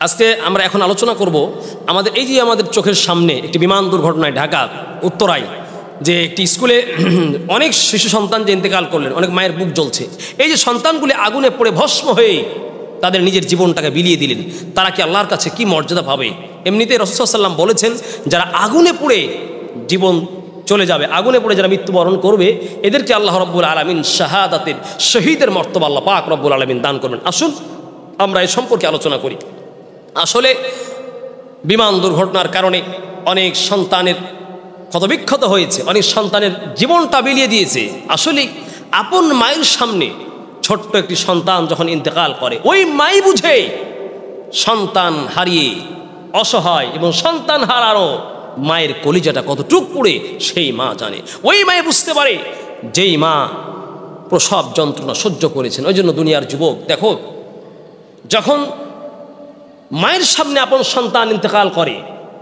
আজকে আমরা এখন আলোচনা করব আমাদের এই যে আমাদের চোখের সামনে একটি বিমান দুর্ঘটনায় ঢাকা উত্তরায় যে একটি স্কুলে অনেক শিশু সন্তান যে ইন্তেকাল করলেন, অনেক মায়ের বুক জ্বলছে। এই যে সন্তানগুলি আগুনে পড়ে ভস্ম হয়ে তাদের নিজের জীবনটাকে বিলিয়ে দিলেন, তারা কি আল্লাহর কাছে কি মর্যাদা পাবে? এমনিতেই রাসূল সাল্লাল্লাহু আলাইহি ওয়াসাল্লাম বলেছেন, যারা আগুনে পুড়ে জীবন চলে যাবে, আগুনে পড়ে যারা মৃত্যুবরণ করবে, এদেরকে আল্লাহ রাব্বুল আলামিন শাহাদাতের শহীদের মর্তবা আল্লাহ পাক রাব্বুল আলামিন দান করবেন। আসুন আমরা এই সম্পর্কে আলোচনা করি। আসলে বিমান দুর্ঘটনার কারণে অনেক সন্তানের ক্ষতবিক্ষত হয়েছে, অনেক সন্তানের জীবনটা বিলিয়ে দিয়েছে। আসলে আপন মায়ের সামনে ছোট্ট একটি সন্তান যখন ইন্তেকাল করে, ওই মাই বুঝে সন্তান হারিয়ে অসহায় এবং সন্তান হারানো মায়ের কলিজাটা কতটুক পুড়ে সেই মা জানে। ওই মায়ে বুঝতে পারে যেই মা প্রসব যন্ত্রণা সহ্য করেছেন। ওই জন্য দুনিয়ার যুবক দেখো, যখন মায়ের সামনে আপন সন্তান ইন্তেকাল করে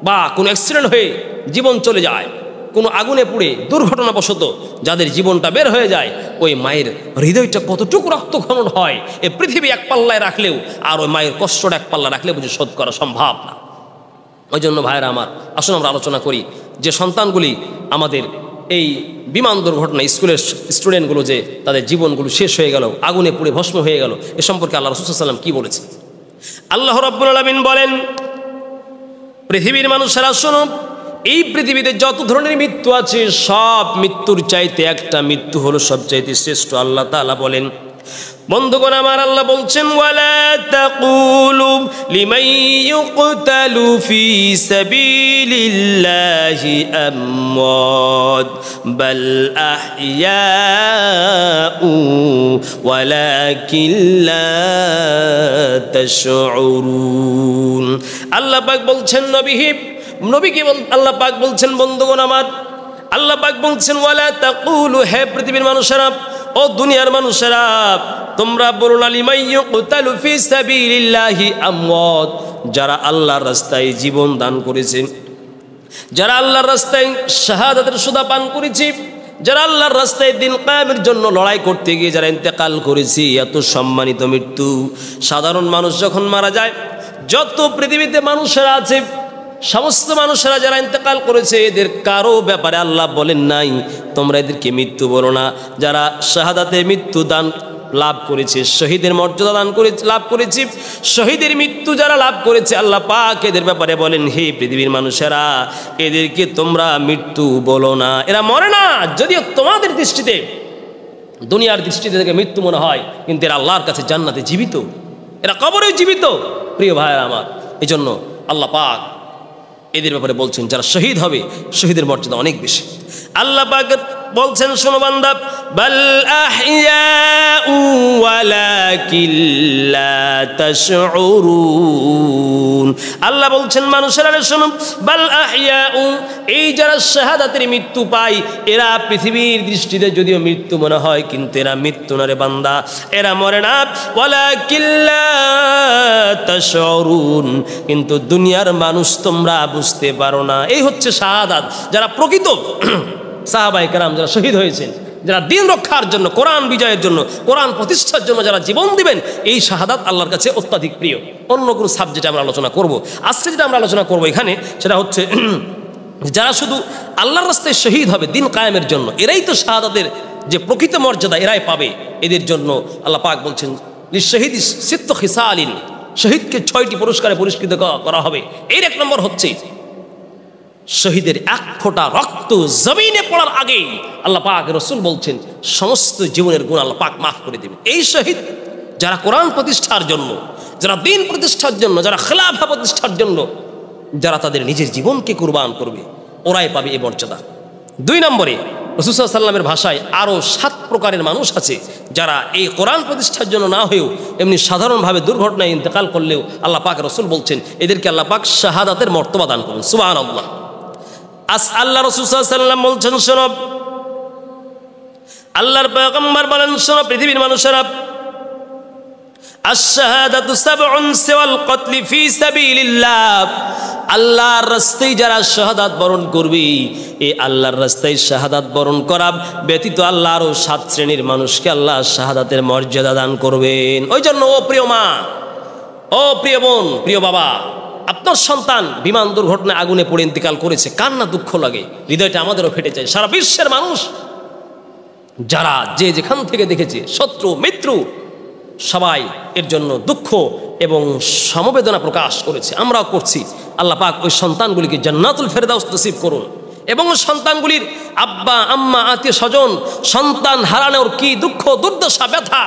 বা কোনো অ্যাক্সিডেন্ট হয়ে জীবন চলে যায়, কোনো আগুনে পুড়ে দুর্ঘটনাবশত যাদের জীবনটা বের হয়ে যায়, ওই মায়ের হৃদয়টা কতটুকু রক্তক্ষরণ হয় এ পৃথিবী এক পাল্লায় রাখলেও আর ওই মায়ের কষ্টটা এক পাল্লা রাখলে বুঝে শোধ করা সম্ভব না। ওই জন্য ভাইয়েরা আমার, আসুন আমরা আলোচনা করি যে সন্তানগুলি আমাদের এই বিমান দুর্ঘটনা স্কুলের স্টুডেন্টগুলো যে তাদের জীবনগুলো শেষ হয়ে গেল, আগুনে পুড়ে ভস্ম হয়ে গেল, এ সম্পর্কে আল্লাহ রাসূল সাল্লাল্লাহু আলাইহি ওয়াসাল্লাম কি বলেছেন। আল্লাহ রাব্বুল আলামিন বলেন, পৃথিবীর মানুষেরা শোনো, এই পৃথিবীতে যত ধরনের মৃত্যু আছে সব মৃত্যুর চাইতে একটা মৃত্যু হলো সবচাইতে শ্রেষ্ঠ। আল্লাহ তাআলা বলেন, বন্ধুগণ আমার, আল্লাহ বলছেন, ওয়ালা তাকুলু লিমান ইউকতালু ফি সাবিলিল্লাহি আমওয়াত বাল আহইয়াউ ওয়ালাকিন লা তাশউরুন। আল্লাহ পাক বলছেন নবীকে আল্লাহ পাক বলছেন, বন্ধুগণ আমার, আল্লাহ পাক বলছেন, ওয়ালা তাকুলু, হে পৃথিবীর মানুষেরা, ও দুনিয়ার মানুষেরা, তোমরা বলো না লিমান ইউকতালু ফি সাবিলিল্লাহি আমওয়াত, যারা আল্লাহর রাস্তায় জীবন দান করেছে, যারা আল্লাহর রাস্তায় শাহাদাতের সুধা পান করেছে, যারা আল্লাহর রাস্তায় দিন কায়েমের জন্য লড়াই করতে গিয়ে যারা ইন্তেকাল করেছে, এত সম্মানিত মৃত্যু। সাধারণ মানুষ যখন মারা যায়, যত পৃথিবীতে মানুষেরা আছে সমস্ত মানুষেরা যারা ইন্তেকাল করেছে, এদের কারো ব্যাপারে আল্লাহ বলেন নাই তোমরা এদেরকে মৃত্যু বলো না। যারা শাহাদাতে মৃত্যু দান লাভ করেছে, শহীদের মর্যাদা লাভ করেছে, শহীদের মৃত্যু যারা লাভ করেছে, আল্লাহ পাক এদের ব্যাপারে বলেন, হে পৃথিবীর মানুষেরা, এদেরকে তোমরা মৃত্যু বলো না। এরা মরে না, যদিও তোমাদের দৃষ্টিতে, দুনিয়ার দৃষ্টিতে থেকে মৃত্যু মনে হয়, কিন্তু এরা আল্লাহর কাছে জান্নাতে জীবিত, এরা কবরেও জীবিত। প্রিয় ভাইয়েরা আমার, এই জন্য আল্লাহ পাক এদের ব্যাপারে বলছেন যারা শহীদ হবে, শহীদের মর্যাদা অনেক বেশি। আল্লাহ পাক বলছেন, শোনো বান্দা, বাল আহইয়াউ ওয়ালাকিন লা তাশউরুন। আল্লাহ বলছেন মানুষেরা শোনো, বাল আহইয়াউ, এই যারা শাহাদাতের মৃত্যু পায়, এরা পৃথিবীর দৃষ্টিতে যদিও মৃত্যু মনে হয়, কিন্তু এরা মৃত্যু না রে বান্দা, এরা মরে না। ওয়ালাকিন লা তাশউরুন, কিন্তু দুনিয়ার মানুষ তোমরা বুঝতে পারো না। এই হচ্ছে শাহাদাত। যারা প্রকৃত সাহাবায়ে কেরাম যারা শহীদ হয়েছেন, যারা দিন রক্ষার জন্য, কোরআন বিজয়ের জন্য, কোরআন প্রতিষ্ঠার জন্য যারা জীবন দিবেন, এই শাহাদাত আল্লাহর কাছে অত্যাধিক প্রিয়। অন্য কোনো সাবজেক্টে আমরা আলোচনা করব। আজকে যেটা আমরা আলোচনা করব এখানে, সেটা হচ্ছে যারা শুধু আল্লাহর রাস্তায় শহীদ হবে দিন কায়েমের জন্য, এরাই তো শাহাদাতের যে প্রকৃত মর্যাদা এরাই পাবে। এদের জন্য আল্লাহ পাক বলছেন, লিশহীদ সিত্তু খিসালিন, শহীদকে 6টি পুরস্কারে পুরস্কৃত করা হবে। এর এক নম্বর হচ্ছে শহীদের এক ফোঁটা রক্ত জমিনে পড়ার আগেই আল্লাহ পাক রাসূল বলছেন সমস্ত জীবনের গুনাহ আল্লাহ পাক মাফ করে দেবেন। এই শহীদ যারা কোরআন প্রতিষ্ঠার জন্য, যারা দ্বীন প্রতিষ্ঠার জন্য, যারা খেলাফা প্রতিষ্ঠার জন্য, যারা তাদের নিজের জীবনকে কুরবান করবে, ওরাই পাবে এই মর্যাদা। 2 নম্বরে রাসূল সাল্লাল্লাহু আলাইহি ওয়াসাল্লামের ভাষায় আরও 7 প্রকারের মানুষ আছে যারা এই কোরআন প্রতিষ্ঠার জন্য না হয়েও এমনি সাধারণভাবে দুর্ঘটনায় ইন্তেকাল করলেও আল্লাহ পাক রাসূল বলছেন এদেরকে আল্লাহ পাক শাহাদাতের মর্তবা দান করুন। সুবহানাল্লাহ। আল্লাহ রাসূল সাল্লাল্লাহু আলাইহি ওয়াসাল্লাম বলছেন, শোনো, আল্লাহর পয়গম্বর বলেন, শোনো পৃথিবীর মানুষেরা, আশ-শাহাদাতু সাবউন সিওয়াল কতলি ফি সাবিলিল্লাহ, আল্লাহর রাস্তায় যারা শাহাদাত বরণ করবে, এই আল্লাহর রাস্তায় শাহাদাত বরণ করা ব্যতীত আল্লাহ আরও 7 শ্রেণীর মানুষকে আল্লাহ শাহাদাতের মর্যাদা দান করবেন। ওই জন্য ও প্রিয় মা, ও ও প্রিয় বোন, প্রিয় বাবা, আপনার সন্তান বিমান দুর্ঘটনায় আগুনে পড়ে ইন্তেকাল করেছে, কার না দুঃখ লাগে? হৃদয়টা আমাদেরও ফেটে যায়। সারা বিশ্বের মানুষ যারা যে যেখান থেকে দেখেছে, শত্রু মিত্র সবাই এর জন্য দুঃখ এবং সমবেদনা প্রকাশ করেছে, আমরাও করছি। আল্লাহ পাক ওই সন্তানগুলিকে জান্নাতুল ফেরদাউস নসিব করুন এবং সন্তানগুলির আব্বা আম্মা আত্মীয় স্বজন সন্তান হারানোর কি দুঃখ দুর্দশা ব্যথা,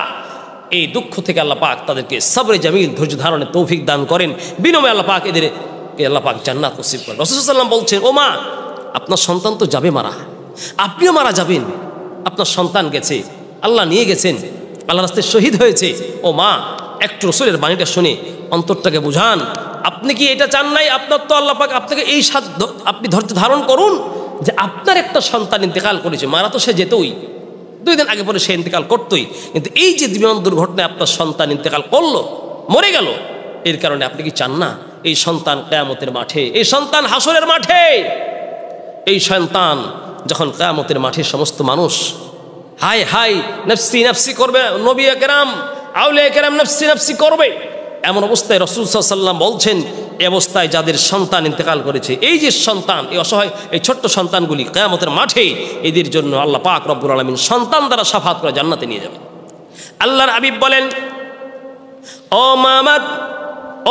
এই দুঃখ থেকে আল্লাহ পাক তাদেরকে সবরে জামিল ধৈর্য ধারণের তৌফিক দান করেন। বিনিময়ে আল্লাহ পাক এদেরকে আল্লাহ পাক জান্নাত নসিব করেন। রাসূল সাল্লাল্লাহু আলাইহি ওয়াসাল্লাম বলছেন, ও মা, আপনার সন্তান তো যাবে মারা, আপনিও মারা যাবেন। আপনার সন্তান গেছে, আল্লাহ নিয়ে গেছেন, আল্লাহ রাস্তায় শহীদ হয়েছে। ও মা, একটু রাসূলের বাণীটা শুনে অন্তরটাকে বুঝান। আপনি কি এটা চান নাই? আপনার তো আল্লাহ পাক আপনাকে এই সাধ্য, আপনি ধৈর্য ধারণ করুন যে আপনার একটা সন্তান ইন্তেকাল করেছে, মারা তো সে যেতই, 2 দিন আগে পরে সে ইন্তেকাল করতোই, কিন্তু এই যে বিমান দুর্ঘটনায় আপনার সন্তান ইন্তেকাল করলো, মরে গেল, এর কারণে আপনি কি চান না এই সন্তান কিয়ামতের মাঠে, এই সন্তান হাসরের মাঠে, এই সন্তান যখন কিয়ামতের মাঠে সমস্ত মানুষ হাই হাই নফসি নফসি করবে, নবী কেরাম আউলিয়া কেরাম নফসি নফসি করবে, এমন অবস্থায় রাসূল সাল্লাল্লাহু আলাইহি ওয়াসাল্লাম বলছেন, এই অবস্থায় যাদের সন্তান ইন্তেকাল করেছে, এই যে সন্তান, এই অসহায় এই ছোট্ট সন্তানগুলি কিয়ামতের মাঠে এদের জন্য আল্লাহ পাক রব্বুল আলামিন সন্তান দ্বারা শাফাত করে জান্নাতে নিয়ে যাবে। আল্লাহর হাবিব বলেন, ও মা আমার,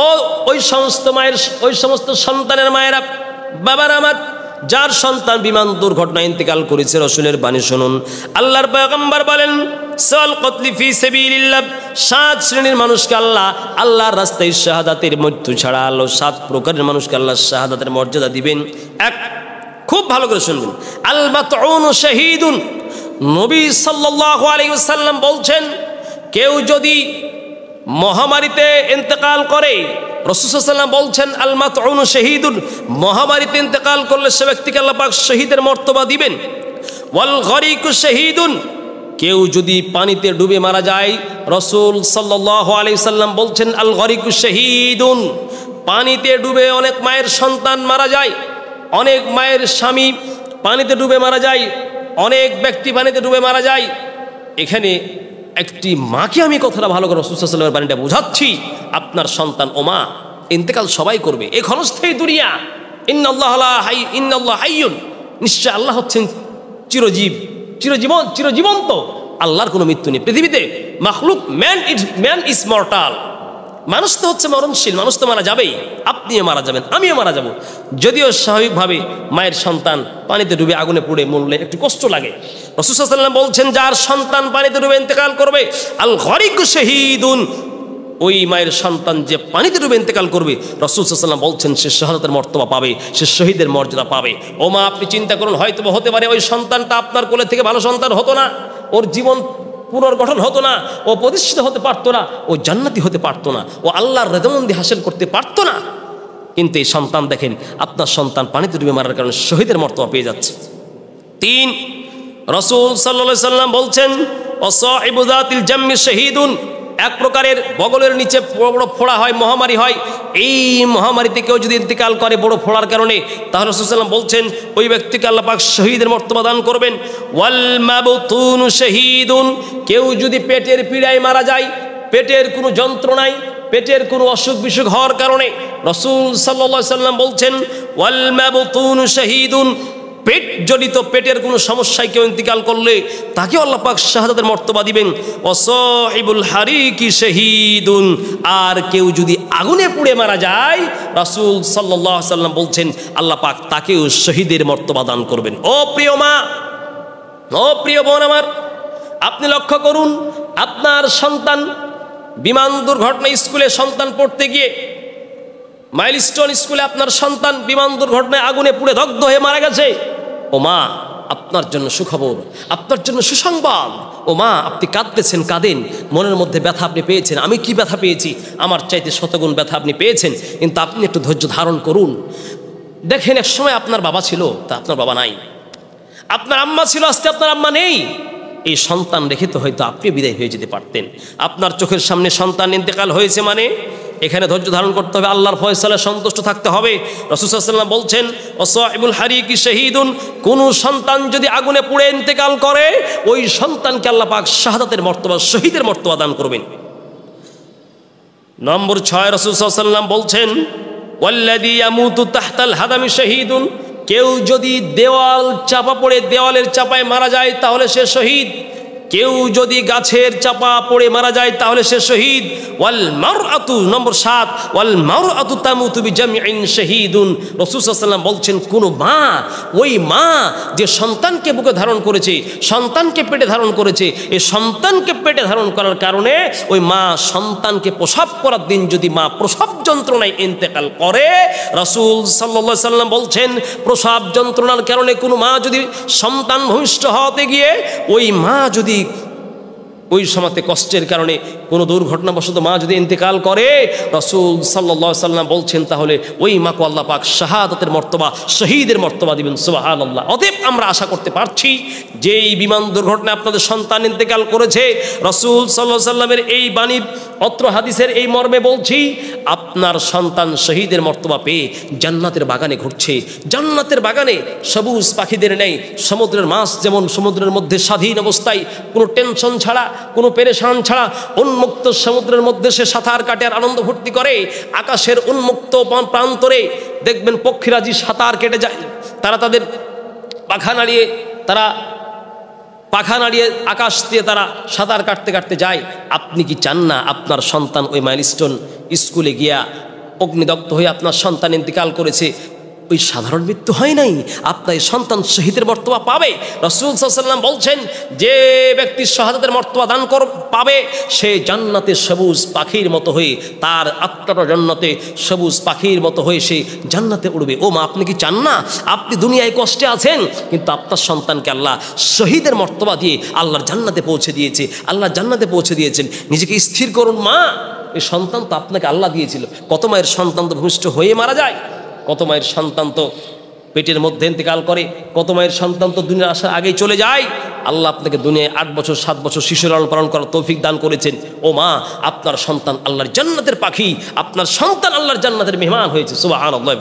ও ওই সমস্ত মায়ের, ওই সমস্ত সন্তানের মায়েরা, বাবার আমার, যার সন্তান বিমান দুর্ঘটনায় ইন্তেকাল করেছে, রাসূলের বাণী শুনুন। আল্লাহর পয়গম্বর বলেন, সাল কতলি ফি সাবিলিল্লাহ, 7 শ্রেণীর মানুষকে আল্লাহর রাস্তায় শাহাদাতের মৃত্যু ছাড়া আল্লাহ 7 প্রকারের মানুষকে আল্লাহ শাহাদাতের মর্যাদা দিবেন। এক, খুব ভালো করে শুনবেন, আল মাতউনু শাহীদুন। নবী সাল্লাল্লাহু আলাইহি ওয়াসাল্লাম বলছেন, কেউ যদি মহামারীতে ইন্তেকাল করে, রাসূল সাল্লাল্লাহু আলাইহি ওয়াসাল্লাম বলছেন, আল মাতউনু শাহীদুন, মহামারীতে ইন্তেকাল করলে সে ব্যক্তিকে আল্লাহ পাক শহীদের মর্তবা দিবেন। ওয়াল গরিকু শাহীদুন, কেউ যদি পানিতে ডুবে মারা যায়, রাসূল সাল্লাল্লাহু আলাইহি ওয়াসাল্লাম বলছেন, আল গরিকু শাহীদুন, পানিতে ডুবে অনেক মায়ের সন্তান মারা যায়, অনেক মায়ের স্বামী পানিতে ডুবে মারা যায়, অনেক ব্যক্তি পানিতে ডুবে মারা যায়। এখানে একটি মাকে আমি কথাটা ভালো করে রাসূল সাল্লাল্লাহু আলাইহি ওয়াসাল্লামের বাণীটা বুঝাচ্ছি, আপনার সন্তান ও মা ইন্তেকাল সবাই করবে, এই ক্ষণস্থায়ী দুনিয়া। ইন্নাল্লাহ হাইয়ুন, নিশ্চয় আল্লাহ হচ্ছেন চিরজীব, চিরজীবন্ত, আল্লাহর কোনো মৃত্যু নেই পৃথিবীতে। মাখলুক ম্যান ইজ মর্টাল, মানুষ তো হচ্ছে মরণশীল, মানুষ তো মারা যাবেই, আপনিও মারা যাবেন, আমিও মারা যাব। যদিও স্বাভাবিকভাবে মায়ের সন্তান পানিতে ডুবে আগুনে পুড়ে মরলে একটু কষ্ট লাগে। রাসূল সাল্লাল্লাহু আলাইহি ওয়াসাল্লাম বলছেন, যার সন্তান পানিতে ডুবে ইন্তেকাল করবে, আল গরিকু শাহীদুন, ওই মায়ের সন্তান যে পানিতে ডুবে ইন্তেকাল করবে, রাসূল সাল্লাল্লাহু আলাইহি ওয়াসাল্লাম বলছেন সে শাহাদাতের মর্তবা পাবে, সে শহীদের মর্যাদা পাবে। ও মা, আপনি চিন্তা করুন, হয়তো হতে পারে ওই সন্তানটা আপনার কোলে থেকে ভালো সন্তান হতো না, ওর জীবন পুনর্গঠন হতো না, ও প্রতিষ্ঠিত হতে পারতো না, ও জান্নাতি হতে পারতো না, ও আল্লাহর রেজামন্দি হাসিল করতে পারতো না, কিন্তু এই সন্তান দেখেন, আপনার সন্তান পানিতে ডুবে মারার কারণে শহীদের মর্তবা পেয়ে যাচ্ছে। 3, রাসূল সাল্লাল্লাহু আলাইহি ওয়াসাল্লাম বলছেন, ওয়াসাহিবু যাতিল জাম্মি শাহীদুন, এক প্রকারের বগলের নিচে বড় বড় ফোড়া হয়, মহামারী হয়, এই মহামারীতে কেউ যদি ইন্তেকাল করে বড় ফোড়ার কারণে, তাহলে রাসূল সাল্লাল্লাহু আলাইহি ওয়াসাল্লাম বলছেন ওই ব্যক্তিকে আল্লাহ পাক শহীদের মর্তবা দান করবেন। ওয়াল মাবতুনু শাহীদুন, কেউ যদি পেটের পীড়ায় মারা যায়, পেটের কোনো যন্ত্রণায়, পেটের কোনো অসুখ বিসুখ হওয়ার কারণে, রাসূল সাল্লাল্লাহু আলাইহি ওয়াসাল্লাম বলছেন, ওয়াল মাবতুনু শাহীদুন, পেট জনিত পেটের কোনো সমস্যায় কেউ ইন্তেকাল করলে তাকে আল্লাহ পাক শাহাদাতের মর্তবা দিবেন। ওয়াসাহিবুল হারিকি শাহীদুন, আর কেউ যদি আগুনে পুড়ে মারা যায়, রাসূল সাল্লাল্লাহু আলাইহি ওয়াসাল্লাম বলছেন আল্লাহ পাক তাকেও শহীদের মর্তবা দান করবেন। ও প্রিয় মা, ও প্রিয় বোন আমার, আপনি লক্ষ্য করুন, আপনার সন্তান বিমান দুর্ঘটনা, স্কুলে সন্তান পড়তে গিয়ে মাইলস্টোন স্কুলে আপনার সন্তান বিমান দুর্ঘটনায় আগুনে পুড়ে দগ্ধ হয়ে মারা গেছে। ও মা, আপনার জন্য সুখবর, আপনার জন্য সুসংবাদ। ও মা, আপনি কাঁদতেছেন, কাঁদেন, মনের মধ্যে ব্যথা আপনি পেয়েছেন, আমি কি ব্যথা পেয়েছি, আমার চাইতে শতগুণ ব্যথা আপনি পেয়েছেন, কিন্তু আপনি একটু ধৈর্য ধারণ করুন। দেখেন, এক সময় আপনার বাবা ছিল, তা আপনার বাবা নাই, আপনার আম্মা ছিল, আজকে আপনার আম্মা নেই। এই সন্তান রেখে তো হয়তো আপনি বিদায় হয়ে যেতে পারতেন। আপনার চোখের সামনে সন্তান ইন্তেকাল হয়েছে, মানে এখানে ধৈর্য ধারণ করতে হবে, আল্লাহর ফয়সালায় সন্তুষ্ট থাকতে হবে। রাসূল সাল্লাল্লাহু আলাইহি ওয়াসাল্লাম বলছেন, ওয়াসাহিবুল হারিকি শাহীদুন, কোন সন্তান যদি আগুনে পুড়ে ইন্তেকাল করে, ওই সন্তানকে আল্লাহ পাক শাহাদাতের মর্তবা, শহীদের মর্তবা দান করবেন। নম্বর 6 রাসূল সাল্লাল্লাহু আলাইহি ওয়াসাল্লাম বলছেন, ওয়াল্লাযী ইয়ামুতু তাহতাল হাদামি শাহীদুন, কেউ যদি দেওয়াল চাপা পড়ে দেওয়ালের চাপায় মারা যায় তাহলে সে শহীদ। কেউ যদি গাছের চাপা পড়ে মারা যায় তাহলে সে শহীদ। ওয়াল মারআতু, নম্বর 7, ওয়াল মারআতু তামুতু বিজামইন শাহীদুন। রাসূল সাল্লাল্লাহু আলাইহি ওয়াসাল্লাম বলছেন, কোন মা, ওই মা যে সন্তানকে বুকে ধারণ করেছে, সন্তানকে পেটে ধারণ করেছে, এই সন্তানকে পেটে ধারণ করার কারণে ওই মা সন্তানকে প্রসব করার দিন যদি মা প্রসব যন্ত্রণায় ইন্তেকাল করে, রাসূল সাল্লাল্লাহু আলাইহি ওয়াসাল্লাম বলছেন, প্রসব যন্ত্রণার কারণে কোনো মা যদি সন্তান ভূমিষ্ঠ হতে গিয়ে ওই মা যদি ওই সময়তে কষ্টের কারণে কোনো দুর্ঘটনাবশত মা যদি ইন্তেকাল করে, রাসূল সাল্লাল্লাহু আলাইহি ওয়াসাল্লাম বলছেন, তাহলে ওই মাকে আল্লাহ পাক শাহাদাতের মর্তবা, শহীদের মর্তবা দিবেন। সুবহানাল্লাহ। অতএব আমরা আশা করতে পারছি যে এই বিমান দুর্ঘটনায় আপনাদের সন্তান ইন্তেকাল করেছে, রাসূল সাল্লাল্লাহু আলাইহি ওয়াসাল্লামের এই বাণী অত্র হাদিসের এই মর্মে বলছি, আপনার সন্তান শহীদের মর্তবা পেয়ে জান্নাতের বাগানে ঘুরছে। জান্নাতের বাগানে সবুজ পাখিদের নেই, সমুদ্রের মাছ যেমন সমুদ্রের মধ্যে স্বাধীন অবস্থায় কোনো টেনশন ছাড়া, কোনো পেরেশান ছাড়া উন্মুক্ত সমুদ্রের মধ্যে সে সাঁতার কাটে আর আনন্দ ফুর্তি করে, আকাশের উন্মুক্ত প্রান্তরে দেখবেন পক্ষীরাজি সাঁতার কেটে যায়, তারা তাদের পাখা নাড়িয়ে আকাশ দিয়ে তারা সাঁতার কাটতে কাটতে যায়। আপনি কি চান না আপনার সন্তান ওই মাইলস্টোন স্কুলে গিয়া অগ্নিদগ্ধ হয়ে আপনার সন্তান ইন্তেকাল করেছে? ওই সাধারণ মৃত্যু হয় নাই, আপনার সন্তান শহীদের মর্তবা পাবে। রাসূল সাল্লাল্লাহু আলাইহি ওয়াসাল্লাম বলছেন, যে ব্যক্তি শাহাদাতের মর্তবা দান পাবে সে জান্নাতে সবুজ পাখির মতো হয়ে, তার আত্মাটা জান্নাতে সবুজ পাখির মতো হয়ে সে জান্নাতে উড়বে। ও মা, আপনি কি চান না আপনি দুনিয়ায় কষ্টে আছেন, কিন্তু আপনার সন্তানকে আল্লাহ শহীদের মর্তবা দিয়ে আল্লাহর জান্নাতে পৌঁছে দিয়েছে, আল্লাহ জান্নাতে পৌঁছে দিয়েছেন। নিজেকে স্থির করুন মা, এই সন্তান তো আপনাকে আল্লাহ দিয়েছিল। কত মায়ের সন্তান তো ভূমিষ্ঠ হয়ে মারা যায়, কত মায়ের সন্তান তো পেটের মধ্যে ইন্তেকাল করে, কত মায়ের সন্তান তো দুনিয়ার আসার আগেই চলে যায়। আল্লাহ আপনাকে দুনিয়ায় 8 বছর 7 বছর শিশু লালন পালন করার তৌফিক দান করেছেন। ও মা, আপনার সন্তান আল্লাহর জান্নাতের পাখি, আপনার সন্তান আল্লাহর জান্নাতের মেহমান হয়েছে। সুবহানাল্লাহ।